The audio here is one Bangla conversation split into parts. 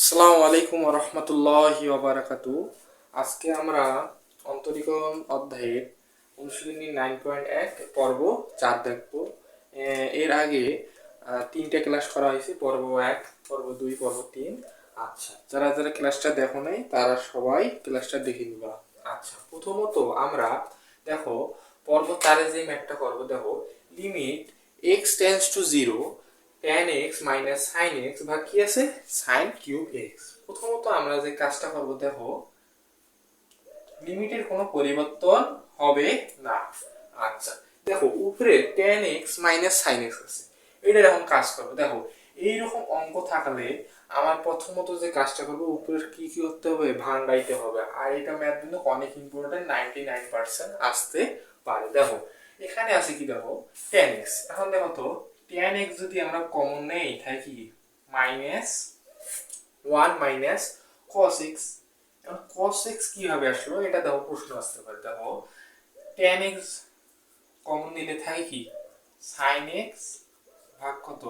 আসসালামু আলাইকুম রহমতুল্লাহি ওবারাকাতু। আজকে আমরা অন্তরীকরণ অধ্যায়ের অনুশীলনী 9.1 পর্ব 4 দেখব। এর আগে তিনটে ক্লাস করা হয়েছে, পর্ব 1, পর্ব 2, পর্ব 3। আচ্ছা, যারা যারা ক্লাসটা দেখো নাই তারা সবাই ক্লাসটা দেখে নিবা। আচ্ছা, প্রথমত আমরা দেখো পর্ব 4 যে ম্যাথটা করবো, দেখো limit x tends to 0 tan x minus sine x ভাগ কি আছে সাইন কিউব x। প্রথমত আমরা যে কাজটা করব, দেখো লিমিটের কোনো পরিবর্তন হবে না। আচ্ছা, দেখো উপরে tan x minus sine x আছে, এটা এখন কাজ করবো। দেখো এইরকম অঙ্ক থাকলে আমার প্রথমত যে কাজটা করবো, উপরে কি কি করতে হবে, ভাঙাইতে হবে। আর এটা ম্যাথ কিন্তু অনেক ইম্পর্টেন্ট, 99% আসতে পারে। দেখো এখানে আছে কি, দেখো tan x। এখন দেখো তো tan x যদি আমরা কমন নেই তাই কি মাইনাস 1 মাইনাস cos x। এখন cos x কিভাবে আসলো, এটা দেখো প্রশ্ন আসতে পারে। দেখো tan x কমন নিলে থাকে কি sin x ভাগ কত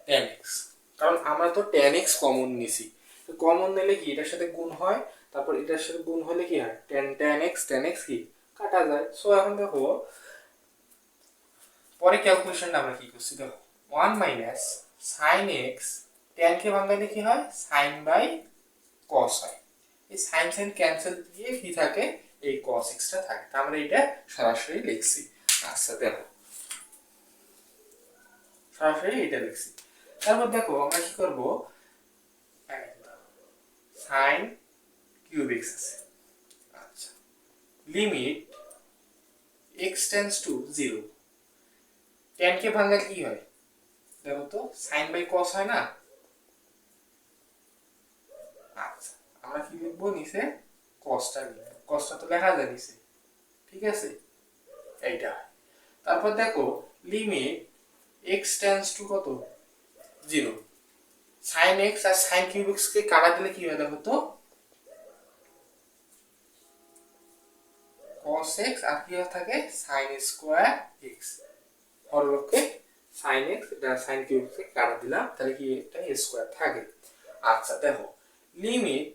tan x, কারণ আমরা তো tan x কমন নিছি। তো কমন নিলে কি এটার সাথে গুণ হয়, তারপর এটার সাথে গুণ হলে কি হয় tan x কি কাটা যায়। সো এখন দেখো পরে ক্যালকুলেশনটা আমরা কি করছি, দেখো 1 মাইনাস সাইন এক্স, ট্যান কে ভাঙাইলে কি হয় সাইন বাই কস হয়। এই সাইন সাইন ক্যান্সেল দিয়ে কি থাকে, এই কস এক্সটা থাকে। তা আমরা এটা সরাসরি লিখছি। আচ্ছা দেখো সরাসরি এটা লিখছি। তারপর দেখো আমরা কি করব, সাইন কিউব এক্স আছে। আচ্ছা, limit x tends to 0, tan কে ভাঙালে কি হয়, দেখো তো সাইন বাই কস হয় না। আচ্ছা, আমরা কি লিখবো, নিচে কসটা লিখবো, কসটা তো লেখা যায় নিচে, ঠিক আছে এইটা। তারপর দেখো লিমিট এক্স টেন্ডস টু কত 0, সাইন এক্স আর সাইন কিউব এক্স কে কাটা দিলে কি হয়, দেখো তো cos x আর কি থাকে sin square x, হরলকে sin x এটা sin কিউব কে কাটা দিলাম, তাহলে কি এটা স্কয়ার থাকে। আচ্ছা দেখো লিমিট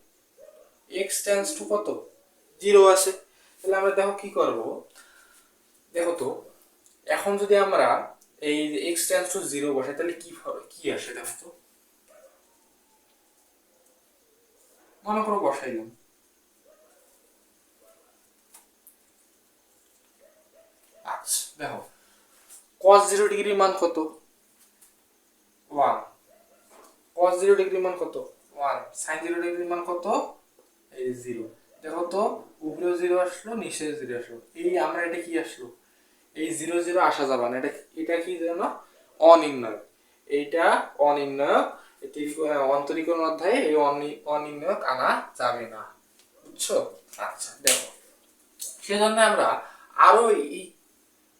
x টেন্ডস টু কত 0 আছে, তাহলে আমরা দেখো কি করব, দেখো তো এখন যদি আমরা এই x টেন্ডস টু 0 বসাই তাহলে কি হবে, কি আসে দেখো তো, মনে করো বসাইলাম। আচ্ছা দেখো cos 0 ডিগ্রির মান কত 1, cos 0 ডিগ্রির মান কত 1, sin 0 ডিগ্রির মান কত এই 0। দেখো তো উপরে 0 আসলো নিচে 0 আসলো, এই আমরা এটা কি আসলো, এই 0 0 আসা যাবে না, এটা এটা কি জানো অনির্ণয়, এইটা অনির্ণয়। অন্তরীকরণ অধ্যায়ে এই অনির্ণয় আনা যাবে না, বুঝছো। আচ্ছা দেখো সেজন্য আমরা আরো এই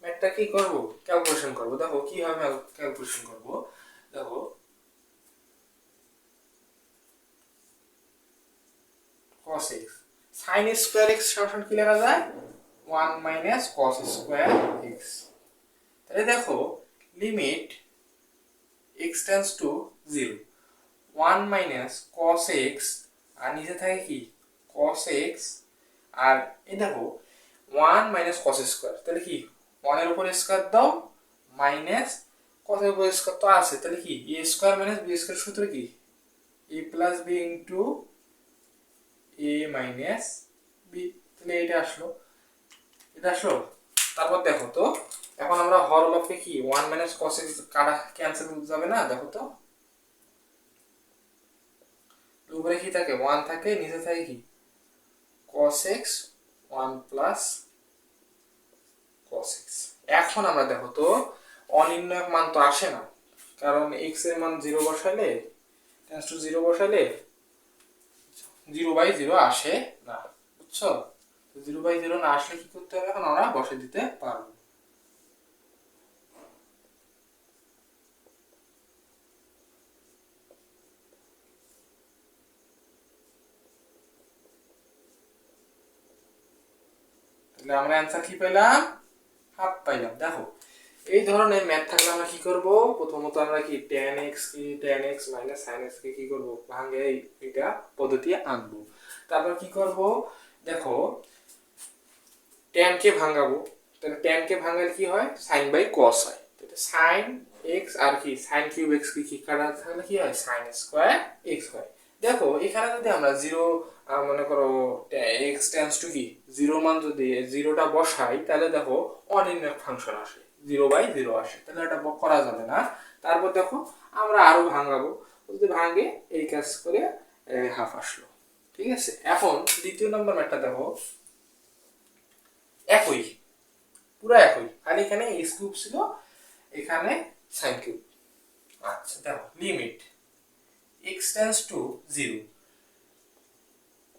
ম্যাথটা কি করব, ক্যালকুলেশন করব। দেখো কিভাবে ক্যালকুলেশন করব, দেখো cos x sin square x সরাসরি কি লেখা যায় 1 মাইনাস cos স্কয়ার x। তাহলে দেখো limit x tends to 0, 1 minus cos x আর নিচে থাকে কি cos x, আর এই দেখো 1 মাইনাস cos স্কয়ার, তাহলে কি 1 এর উপর স্কয়ার দাও মাইনাস cos এর উপর স্কয়ার তো আছে, তাহলে কি a square minus b square সূত্র কি a plus b into a minus b, তাহলে এটা আসলো, এটা আসলো। তারপর দেখো তো এখন আমরা হরলবকে কি 1 মাইনাস cos x কাটা ক্যান্সেল যাবে না, দেখো তো উপরে কি থাকে 1 থাকে, নিচে থাকে কি cos x 1 plus cos x। এখন আমরা দেখো তো অনির্ণয় মান তো আসে না, কারণ x এর মান 0 বসাইলে টেন্ডস টু 0 বসাইলে 0/0 আসে না, বুঝছো। তো 0/0 না আসলে কি করতে হবে, এখন আমরা বসে দিতে পারবো। তাহলে আমরা অ্যান্সার কি পেলাম, হাফ পাইলাম। দেখো এই ধরনের ম্যাথ থাকলে আমরা কি করব, প্রথমত আমরা কি tan x কি tan x minus sin x কে কি করব, ভাঙে এটা পদ্ধতি আনবো। তারপর কি করব, দেখো tan কে ভাঙাবো, তাহলে tan কে ভাঙালে কি হয়, sin বাই cos হয়। তাহলে sin x আর কি sin কিউব x কি কাটা থাকলে কি হয়, sin স্কয়ার x হয়। দেখো এখানে যদি আমরা 0 মনে করো x টেন্ডস টু কি 0 মান যদি 0টা বসাই, তাহলে দেখো অনির্ণয় ফাংশন আসে, 0/0 আসে, তাহলে এটা করা যাবে না। তারপর দেখো আমরা আরো ভাঙাবো, যদি ভাঙে এই কাজ করে হাফ আসলো। ঠিক আছে, এখন দ্বিতীয় নম্বর ম্যাথটা দেখো, একই পুরো একই, খালি এখানে x কিউব ছিল, এখানে sin কিউব। আচ্ছা দেখো লিমিট x টেন্ডস টু 0,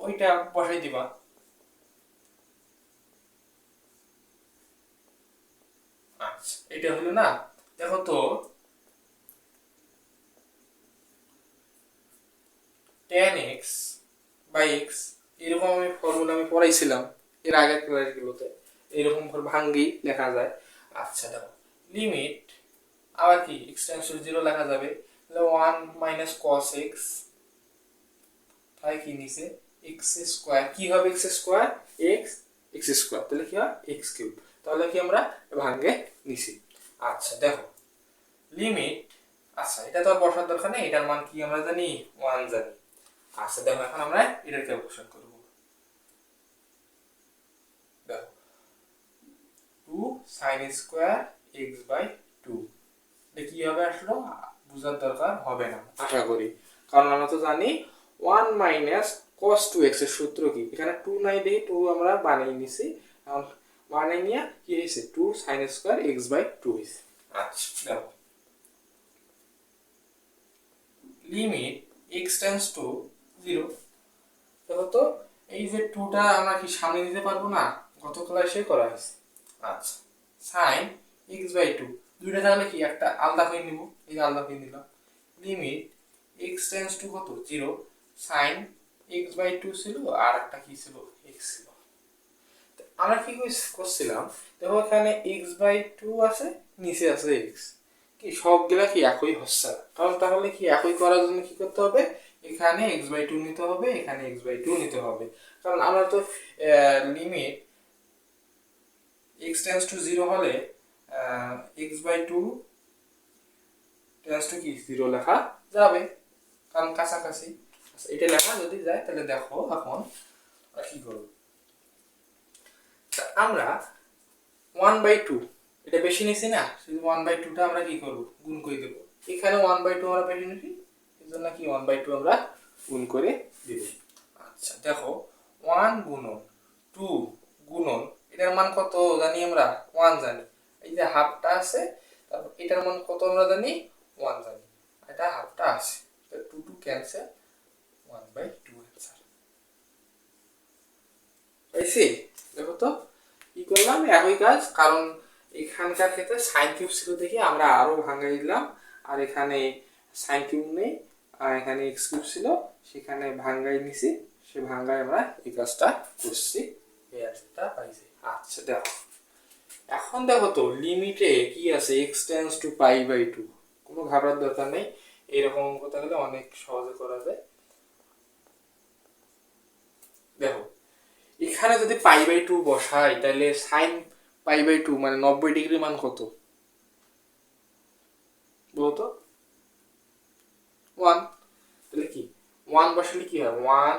ওইটা বসাই দিবা। আচ্ছা এটা হলো না, দেখো তো tan x বাই x, এরকম আমি ফর্মুলা আমি পড়াইছিলাম এর আগের ক্লাসগুলোতে, এরকম ভাবে ভাঙ্গি লেখা যায়। আচ্ছা দেখো লিমিট আবার কি x টেন্ডস টু 0 লেখা যাবে, তাহলে 1 মাইনাস cos x, তাই কি নিচে x স্কয়ার, কি হবে x স্কয়ার, x স্কয়ার, তাহলে কি হয় x কিউব, তাহলে কি আমরা ভাঙ্গে নিছি। আচ্ছা দেখো লিমিট, আচ্ছা এটা তো আর বসার দরকার নেই, এটার মান কি আমরা জানি 1 জানি। আচ্ছা দেখো এখন আমরা এটার ক্যালকুলেশন করব। দেখো 2 sin স্কয়ার x বাই 2, এটা কি হবে আসলে বুঝার দরকার হবে না আশা করি, কারণ আমরা তো জানি 1 মাইনাস cos 2x এর সূত্র কি, এখানে 2 নাই দেখি 2 আমরা বানিয়ে নিছি, এখন বানিয়ে নিয়ে কি হয়েছে 2 sin স্কয়ার x বাই 2 হয়েছে। আচ্ছা দেখো লিমিট x টেন্ডস টু 0, দেখো তো এই যে 2টা আমরা কি সামনে নিতে পারবো না, গত ক্লাসে করা হয়েছে। আচ্ছা sin x বাই 2, দুইটা থাকলে কি একটা আলাদা করে নিব, এই আলাদা করে নিলাম। লিমিট x টেন্ডস টু কত 0, sin x বাই 2 ছিল আর একটা কি ছিল x ছিল। আমরা কি করছিলাম, দেখো এখানে x বাই 2 আছে, নিচে আছে x, কি সবগুলা কি একই হচ্ছে, কারণ তাহলে কি একই করার জন্য কি করতে হবে, এখানে x বাই 2 নিতে হবে, এখানে x বাই 2 নিতে হবে, কারণ আমরা তো লিমিট x টেন্ডস টু 0 হলে x বাই 2 টেন্ডস টু কি 0 লেখা যাবে, কারণ কাছাকাছি। আচ্ছা এটা লেখা যদি যায় তাহলে দেখো এখন কি করব, আমরা 1/2 এটা বেশি নিছি না, শুধু 1/2 টা আমরা কি করব গুণ করে দেব, এখানে 1/2 আমরা বেশি নিছি, এজন্য কি 1/2 আমরা গুণ করে দেব। আচ্ছা দেখো 1 গুণন 2 গুণন, এটার মান কত জানি আমরা 1 জানি, এই যে হাফটা আছে, তারপর এটার মান কত আমরা জানি 1 জানি, এটা হাফটা আছে, তো 2 2 ক্যান্সেল, 1/2 आंसर পাইছি। দেখো তো কি করলাম একই কাজ, কারণ এখানকার ক্ষেত্রে সাইন কিউব ছিল দেখে আমরা আরো ভাঙাই দিলাম, আর এখানে সাইন কিউব নেই আর এখানে এক্স কিউব ছিল, সেখানে ভাঙাই নিছি, সে ভাঙায় আমরা এই কাজটা করছি, এই অ্যান্সারটা পাইছি। আচ্ছা দেখো এখন দেখো তো লিমিটে কি আছে x টেন্ডস টু π/2, কোনো ঘাবড়ার দরকার নেই, এরকম অঙ্ক থাকলে অনেক সহজে করা যায়। দেখো এখানে যদি π/2 বসাই, তাহলে sin π/2 মানে 90 ডিগ্রি মান কত বলতো, 1, তাহলে কি 1 বসালে কি হয় 1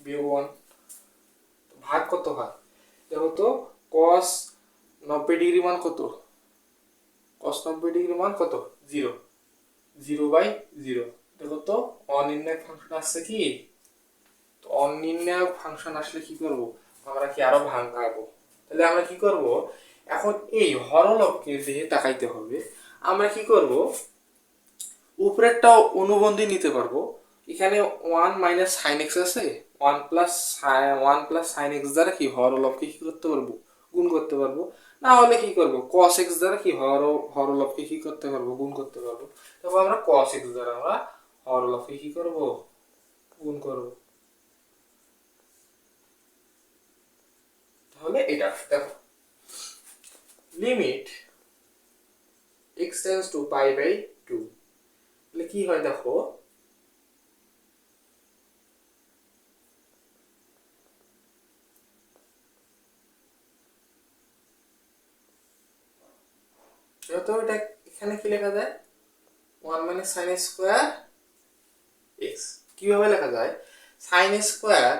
বিয়োগ 1, ভাগ কত হয়, দেখো তো cos 90 ডিগ্রি মান কত, cos 90 ডিগ্রি মান কত 0, 0/0, দেখো তো অনির্ণায়ক ফাংশন আসছে কি, তো অনির্ণায়ক ফাংশন আসলে কি করব, আমরা কি আরো ভাঙাবো, তাহলে আমরা কি করব, এখন এই হরলবকে দিকে তাকাইতে হবে, আমরা কি করব উপরেরটা অনুবন্ধী নিতে পারবো, এখানে 1 মাইনাস sin x আছে, 1 প্লাস sin x দ্বারা কি হরলবকে কি করতে পারবো গুণ করতে পারবো, না হলে কি করব cos x দ্বারা কি হরলবকে কি করতে পারবো গুণ করতে পারবো, তবে আমরা cos x দ্বারা আমরা হরলবকে কি করব গুণ করব। তাহলে এটা দেখো limit x tends to pi by 2, তাহলে কি হয় দেখো, তো এটা এখানে কি লেখা যায় 1 মাইনাস সাইন স্কয়ার x, কিভাবে লেখা যায় sine square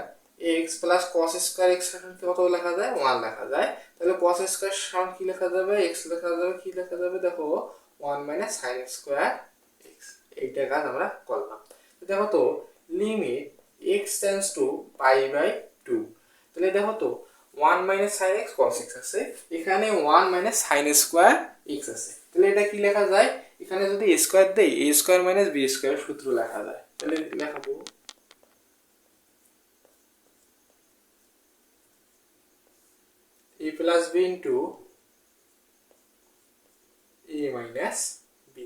x plus cos square x সমান কত লেখা যায় 1 লেখা যায়, তাহলে cos স্কয়ার সমান কি লেখা যাবে x লেখা যাবে, কি লেখা যাবে দেখো 1 মাইনাস সাইন স্কয়ার x, এইটা কাজ আমরা করলাম। দেখো তো limit x tends to pi by 2, তাহলে দেখো তো 1 minus sine x cos x আছে, এখানে 1 মাইনাস সাইন স্কয়ার x আছে, তাহলে এটা কি লেখা যায়, এখানে যদি a স্কয়ার দেই a square minus b square সূত্র লেখা যায়, তাহলে লেখাবো a plus b into a minus b,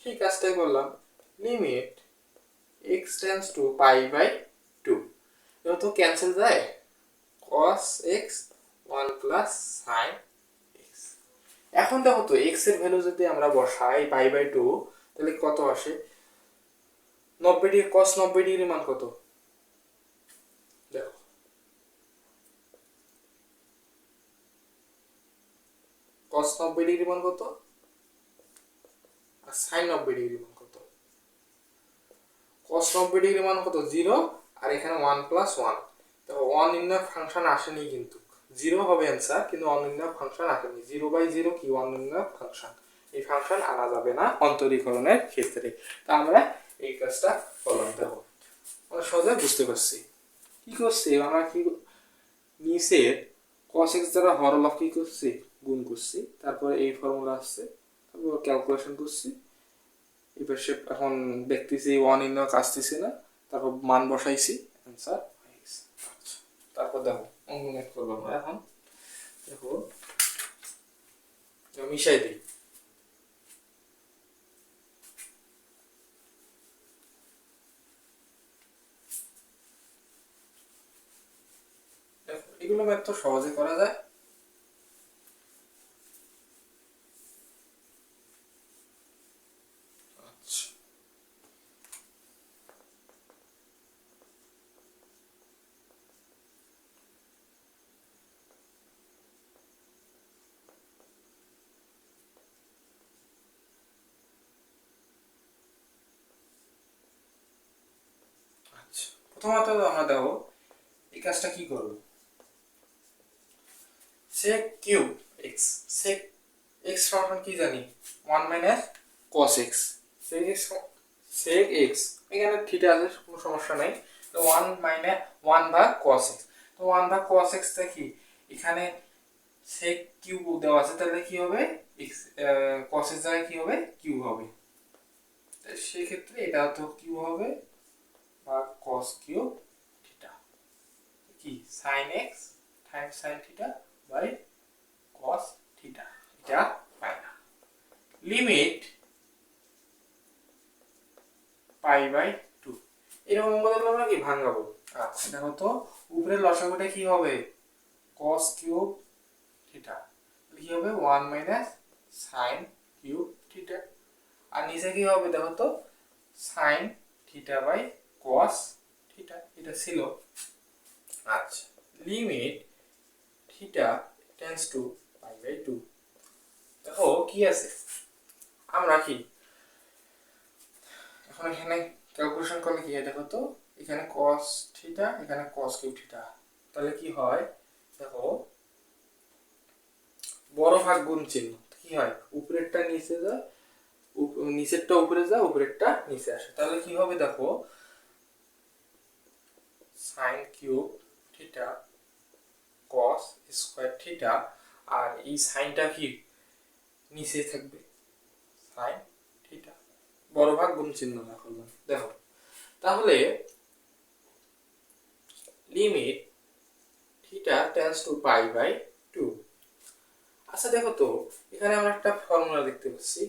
সেই কাজটাই করলাম। Limit x tends to pi by 2, এটা তো ক্যান্সেল যায় cos x 1 plus sin x। এখন দেখো তো x এর ভ্যালু যদি আমরা বসাই পাই বাই 2, তাহলে কত আসে 90 ডিগ্রি, cos 90 ডিগ্রি মান কত দেখো, cos 90 ডিগ্রি মান কত আর sin 90 ডিগ্রি মান কত, cos 90 ডিগ্রি মান কত 0, আর এখানে 1 প্লাস 1, দেখো অনির্ণয় ফাংশন আসেনি, কিন্তু 0 হবে অ্যান্সার, কিন্তু অনির্ণয় ফাংশন আসেনি, 0 বাই 0 কি অনির্ণয় ফাংশন, এই ফাংশন আনা যাবে না অন্তরীকরণের ক্ষেত্রে। তা আমরা এই কাজটা করলাম, দেখো আমরা সহজে বুঝতে পারছি কি করছি আমরা, কি নিচের cos x দ্বারা হরলব কি করছি গুণ করছি, তারপরে এই ফর্মুলা আসছে, তারপর ক্যালকুলেশন করছি, এবার সে এখন দেখতেছি অনির্ণয় আসতেছে না, তারপর মান বসাইছি অ্যান্সার হয়ে গেছে। আচ্ছা তারপর দেখো অঙ্কন করবো আমরা এখন, দেখো মিশাই দিই, দেখো এগুলো ম্যাথ তো সহজে করা যায়। আচ্ছা প্রথমত আমরা দেখো এই কাজটা কি করব, sec cube x, sec x সমান কি জানি 1 minus cos x, sec x এখানে থিটা আছে কোনো সমস্যা নাই, তো 1 মাইনাস 1 ভাগ cos x, তো 1 ভাগ cos x টা কি এখানে sec কিউব দেওয়া আছে, তাহলে কি হবে x cos x জায়গায় কি হবে কিউব হবে, সেই ক্ষেত্রে এটা তো কিউব হবে বা cos কিউব থিটা, কি sin x times sin theta by cos theta, এটা পাই না। লিমিট পাই বাই 2, এরকম অঙ্ক দেখলে আমরা কি ভাঙাবো। আচ্ছা দেখো তো উপরের লসাগুটা কি হবে cos কিউব থিটা, কি হবে 1 মাইনাস sin কিউব থিটা, আর নিচে কি হবে দেখো তো sin theta by cos theta, এটা ছিল। আচ্ছা limit theta tends to pi by 2, দেখো কি আছে আমরা কি এখন এখানে ক্যালকুলেশন করলে কি হয় দেখো তো, এখানে cos থিটা এখানে cos কিউব থিটা, তাহলে কি হয় দেখো বড় ভাগ গুণ চিহ্ন কি হয় উপরেরটা নিচে যায়, নিচেরটা উপরে যায় উপরেরটা নিচে আসে, তাহলে কি হবে দেখো sin cube theta cos square theta, আর এই সাইনটা কি নিচে থাকবে sin থিটা, বড় ভাগ গুণ চিহ্ন না করলাম দেখো, তাহলে limit theta tends to pi by 2। আচ্ছা দেখো তো এখানে আমরা একটা ফর্মুলা দেখতে পাচ্ছি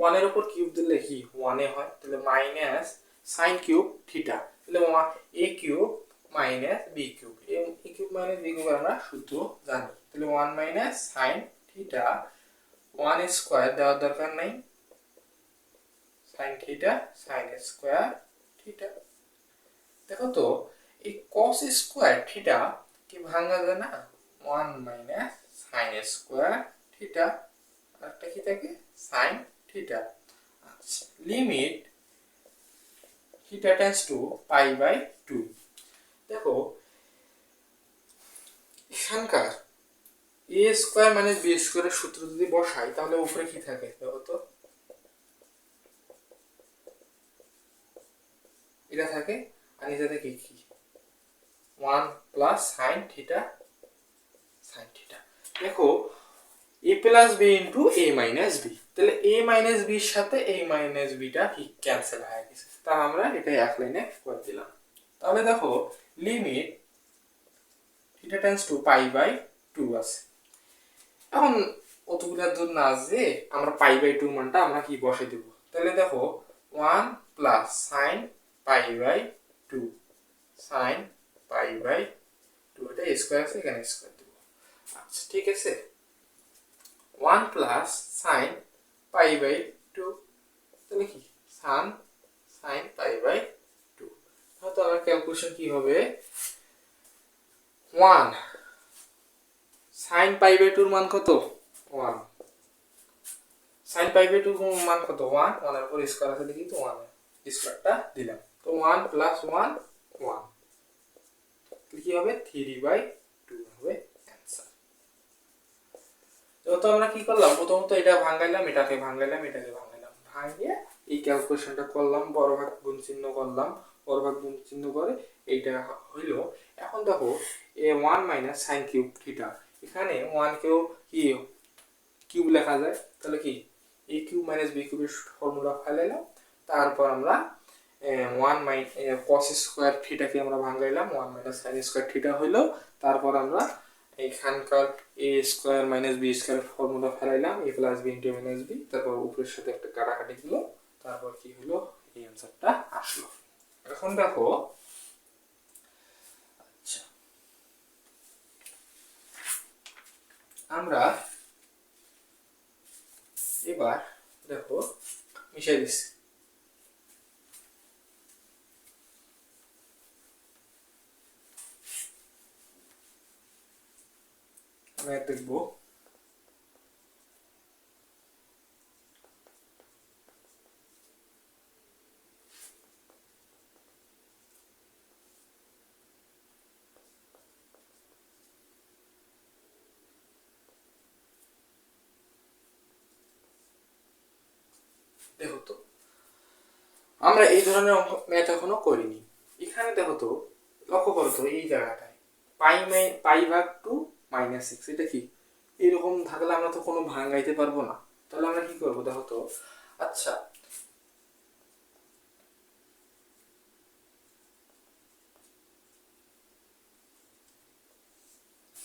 1 এর উপর কিউব দিলে কি 1 এ হয়, তাহলে মাইনাস sin কিউব থিটা, তাহলে a cube minus b cube, a cube minus b cube আমরা সূত্র জানি, তাহলে 1 মাইনাস sin থিটা 1 স্কয়ার দেওয়ার দরকার নাই sine theta sine square theta. দেখো তো এই কস স্কোয়ার থিটা কি ভাঙা যায় না, 1 মাইনাস সাইন স্কোয়ার থিটা, আরেকটা কি থাকে সাইন থিটা। আচ্ছা limit theta tends to pi by 2। দেখো এখানকার এ স্কোয়ার মাইনাস বি স্কোয়ারের সূত্র যদি বসাই তাহলে উপরে কি থাকে দেখো তো, এটা থাকে, আর নিচে থাকে কি 1 plus sine theta sine theta. দেখো এ প্লাস বি ইন্টু এ মাইনাস বি, তাহলে এ মাইনাস বির সাথে এ মাইনাস বিটা কি ক্যান্সেল হয়ে গেছে, তা আমরা এটা এক লাইনে করে দিলাম। তাহলে দেখো limit theta tends to pi by 2 আছে। এখন অতগুলা দূর না যে আমরা পাই বাই 2 মানটা আমরা কি বসাই দেব, তাহলে দেখো 1 plus sine pi by 2 sine pi by 2, এটা স্কয়ার আছে এখানে স্কয়ার দেব। আচ্ছা ঠিক আছে, 1 প্লাস সাইন পাই বাই 2, তাহলে কি সাইন পাই বাই 2। তাহলে আমার ক্যালকুলেশন কি হবে, 1 সাইন পাই বাই 2 এর মান কত 1, সাইন পাই বাই 2 এর মান কত 1, 1 এর উপর স্কয়ার আছে দেখি তো 1 এর স্কয়ারটা দিলাম, তো 1 প্লাস 1 1, কি হবে 3 বাই 2 হবে অ্যানসার। তো আমরা কি করলাম, প্রথমত এটা ভাঙাইলাম, এটাকে ভাঙাইলাম, এটাকে ভাঙাইলাম, ভাঙিয়ে এই ক্যালকুলেশনটা করলাম, বড় ভাগ গুণ চিহ্ন করলাম, বড় ভাগ গুণ চিহ্ন করে এইটা হইলো। এখন দেখো এ 1 মাইনাস সাইন কিউব থিটা, এখানে 1 কেও কি কিউব লেখা যায়, তাহলে কি এ কিউব মাইনাস বি কিউবের ফর্মুলা ফেলাইলাম, তারপর আমরা 1 মাইনাস cos স্কয়ার থিটাকে আমরা ভাঙাইলাম, 1 মাইনাস সাইন স্কয়ার থিটা হইলো, তারপর আমরা এইখানকার a square minus b square formula ফেলাইলাম, a plus b into minus b, তারপর উপরের সাথে একটা কাটাকাটি দিলো, তারপর কি হলো এই অ্যানসারটা আসলো। এখন দেখো আচ্ছা আমরা এবার দেখো মিশাই দিচ্ছি, আমরা দেখবো দেখো তো আমরা এই ধরনের ম্যাথ এখনো করিনি। এখানে দেখো তো লক্ষ্য করো তো এই জায়গাটায় পাই ভাগ 2 মাইনাস 6, এটা কি এরকম থাকলে আমরা তো কোনো ভাঙাইতে পারবো না, তাহলে আমরা কি করবো দেখো তো। আচ্ছা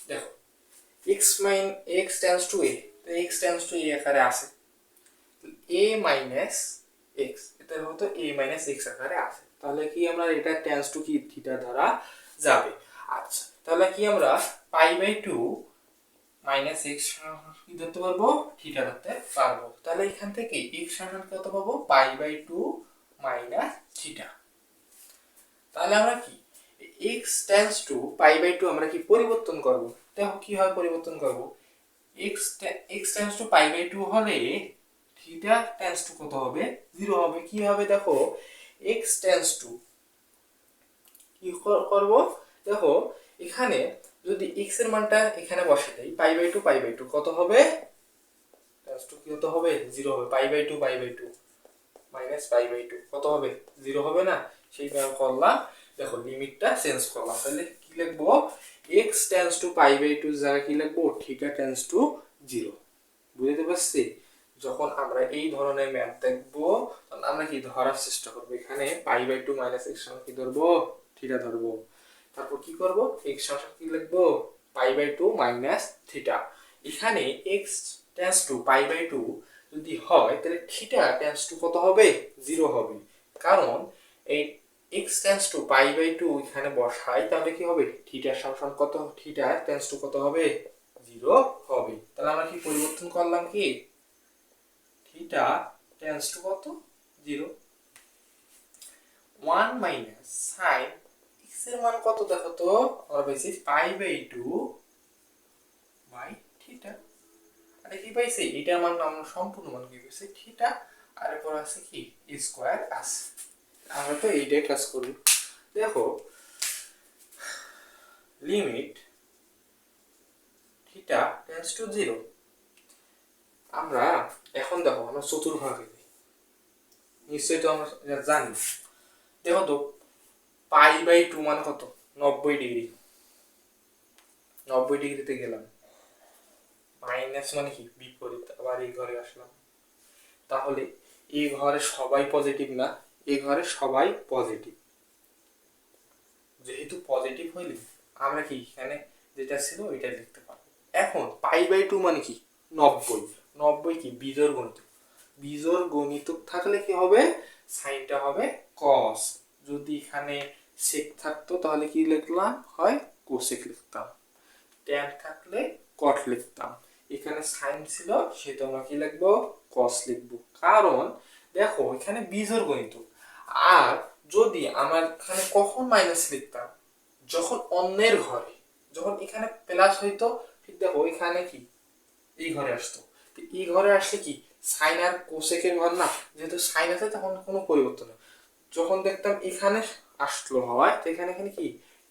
দেখো x টেন্ডস টু a, তো x টেন্ডস টু a আকারে আছে, a মাইনাস x, এটা হতো a মাইনাস x আকারে আছে, তাহলে কি আমরা এটা টেন্ডস টু কি থিটা দ্বারা যাবে। আচ্ছা তাহলে কি আমরা পাই বাই 2 মাইনাস x কি ধরতে পারবো থিটা ধরতে পারবো, তাহলে এখান থেকে x সমান কত পাবো পাই বাই 2 মাইনাস থিটা। তাহলে আমরা কি x tends to pi by 2 আমরা কি পরিবর্তন করব, দেখো কি হয় পরিবর্তন করব, x tends to pi by 2 হলে থিটা টেন্ডস টু কত হবে 0 হবে। কি হবে দেখো x টেন্ডস টু কি করব, দেখো এখানে যদি x এর মানটা এখানে বসে দেই পাই বাই 2 কত হবে, টেন্ডস টু কত হবে 0 হবে, pi by 2 minus pi by 2 কত হবে 0 হবে না, সেই কারণে করলাম দেখো লিমিটটা চেঞ্জ করলাম, তাহলে কি লিখবো x tends to pi by 2 জায়গায় কি লিখবো থিটা টেন্ডস টু 0। বুঝতে পারছি, যখন আমরা এই ধরনের ম্যাথ দেখবো তখন আমরা কি ধরার চেষ্টা করব, এখানে পাই বাই 2 মাইনাস x সমান কি ধরবো থিটা ধরবো, তারপর কি করব x সমান কি লিখবো পাই বাই 2 মাইনাস থিটা। এখানে x tends to pi by 2 যদি হয় তাহলে থিটা টেন্ডস টু কত হবে 0 হবে, কারণ এই x tends to pi by 2 এখানে বসাই, তাহলে কি হবে থিটা সমান কত, থিটা টেন্ডস টু কত হবে 0 হবে। তাহলে আমরা কি পরিবর্তন করলাম কি থিটা টেন্ডস টু কত 0 1 মাইনাস সাইন x এর মান কত দেখো তো আমরা পাইছি π/2 বাই থিটা আর কি পাইছি এটার মান আমরা সম্পূর্ণ মান কি পাইছি থিটা আর এরপর আছে কি স্কয়ার আছে আমরা তো এইটাই ক্লাস করব দেখো লিমিট থিটা টেন্ডস টু 0 আমরা এখন দেখো আমরা চতুর্ভাগে নিশ্চয়ই তো আমরা জানি দেখো তো π/2 মানে কত 90 ডিগ্রি 90 ডিগ্রিতে গেলাম মাইনাস মানে কি বিপরীত আবার এই ঘরে আসলাম তাহলে এই ঘরে সবাই পজিটিভ না এই ঘরে সবাই পজিটিভ যেহেতু পজিটিভ হইলে আমরা কি এখানে যেটা ছিল ওইটা লিখতে পারবো এখন π/2 মানে কি 90 90 কি বিজোড় গণিতক থাকলে কি হবে সাইনটা হবে cos যদি এখানে sec থাকতো তাহলে কি লিখলাম হয় cosec লিখতাম tan থাকলে cot লিখতাম এখানে সাইন ছিল সেটা আমরা কি লিখবো cos লিখবো কারণ দেখো এখানে বিজোড় গণিতক আর যদি আমরা এখানে কখন মাইনাস লিখতাম যখন অন্যের ঘরে যখন এখানে প্লাস হইতো ঠিক দেখো এখানে কি এই ঘরে আসতো তো এই ঘরে আসলে কি সাইন আর কোসেকের ঘর না যেহেতু সাইন আছে তখন কোনো পরিবর্তন নেই যখন দেখতাম এখানে আসলো হয় তো এখানে কি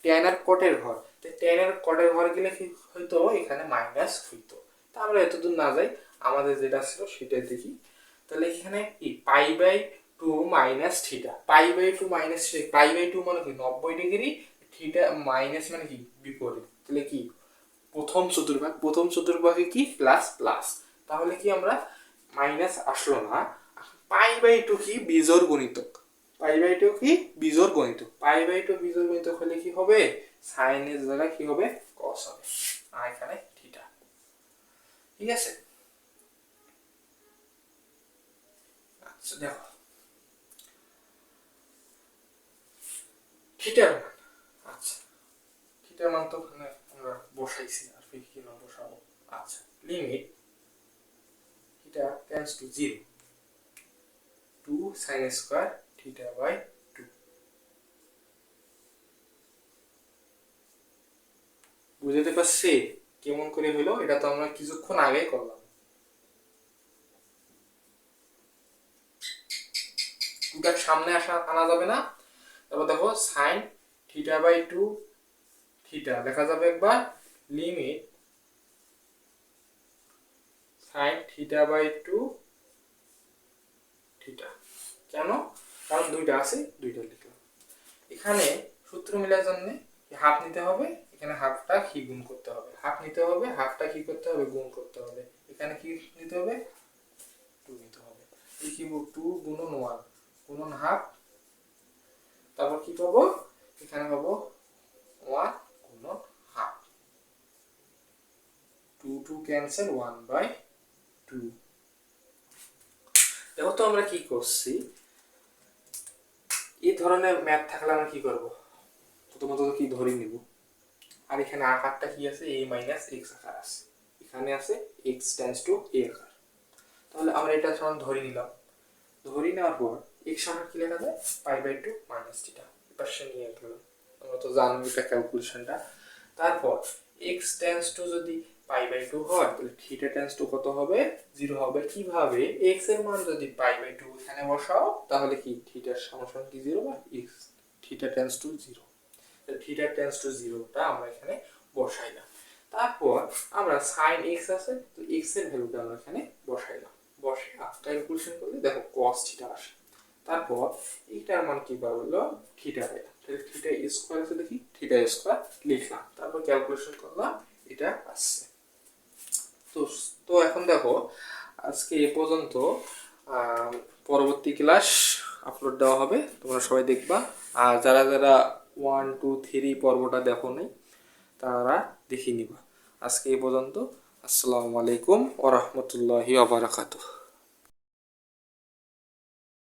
ট্যান আর কটের ঘর তো ট্যান আর কটের ঘর গেলে কি হইতো এখানে মাইনাস হইতো তা আমরা এতদূর না যাই আমাদের যেটা ছিল সেটাই দেখি তাহলে এখানে কি π/2 মাইনাস থিটা π/2 মাইনাস π/2 মানে কি 90 ডিগ্রি থিটা মাইনাস মানে কি বিপরীত তাহলে কি প্রথম চতুর্ভাগে কি প্লাস প্লাস তাহলে কি আমরা মাইনাস আসলো না π/2 কি বিজোড় গণিতক π/2 কি বিজোড় গণিতক π/2 বিজোড় গণিতক হলে কি হবে sin এর জায়গায় কি হবে cos হবে আর এখানে থিটা ঠিক আছে আচ্ছা দেখো থিটার মান আচ্ছা থিটার মান তো ওখানে আমরা বসাইছি আর কি না বসাবো আচ্ছা limit theta tends to 0 2 sin square theta by 2 বুঝতে পারছি কেমন করে হলো এটা তো আমরা কিছুক্ষণ আগেই করলাম টুটার সামনে আনা যাবে না তারপর দেখো sin theta by 2 থিটা লেখা যাবে একবার limit sin theta by 2 theta কেন কারণ দুইটা আছে দুইটা লিখলাম এখানে সূত্র মেলার জন্য হাফ নিতে হবে এখানে হাফটা কি গুণ করতে হবে হাফ নিতে হবে হাফটা কি করতে হবে গুণ করতে হবে এখানে কি নিতে হবে 2 নিতে হবে এই কি 2 গুণন 1 গুণন হাফ তারপর কি পাবো এখানে পাবো 1 গুণন হাফ 2 ক্যান্সেল 1/2 দেখো তো আমরা কি করছি এই ধরনের ম্যাথ থাকলে আমরা কি করব প্রথমত কি ধরে নিব আর এখানে আকারটা কি আছে a - x আকার আছে এখানে আছে x টেন্ডস টু a আকার তাহলে আমরা এটা সমান ধরে নিলাম ধরে নেওয়ার পর x আকার কি লেখা যায় π/2 - থিটা পাশে নিয়ে গেলাম আমরা তো জানি এটা ক্যালকুলেশনটা তারপর x টেন্ডস টু যদি π/2 হয় তাহলে থিটা টেন্ডস টু কত হবে 0 হবে কিভাবে x এর মান যদি π/2 এখানে বসাও তাহলে কি থিটার সমান কি 0 বা x থিটা টেন্ডস টু 0 তাহলে থিটা টেন্ডস টু 0 টা আমরা এখানে বসাইলাম তারপর আমরা sin x আছে তো x এর ভ্যালুটা আমরা এখানে বসাইলাম বসে ক্যালকুলেশন করলে দেখো cos থিটা আসে তারপর এইটার মান কি পাবো হলো থিটা পাইলাম তাহলে থিটা স্কয়ার আছে দেখি থিটা স্কয়ার লিখলাম তারপর ক্যালকুলেশন করলাম এটা আসছে তো এখন দেখো আজকে এই পর্যন্ত পরবর্তী ক্লাস আপলোড দেওয়া হবে তোমরা সবাই দেখবা আর যারা 1 2 3 পর্বটা দেখো নাই তারা দেখে নিবা আজকে এই পর্যন্ত আসসালামু আলাইকুম ওয়া রাহমাতুল্লাহি ওয়া বারাকাতুহু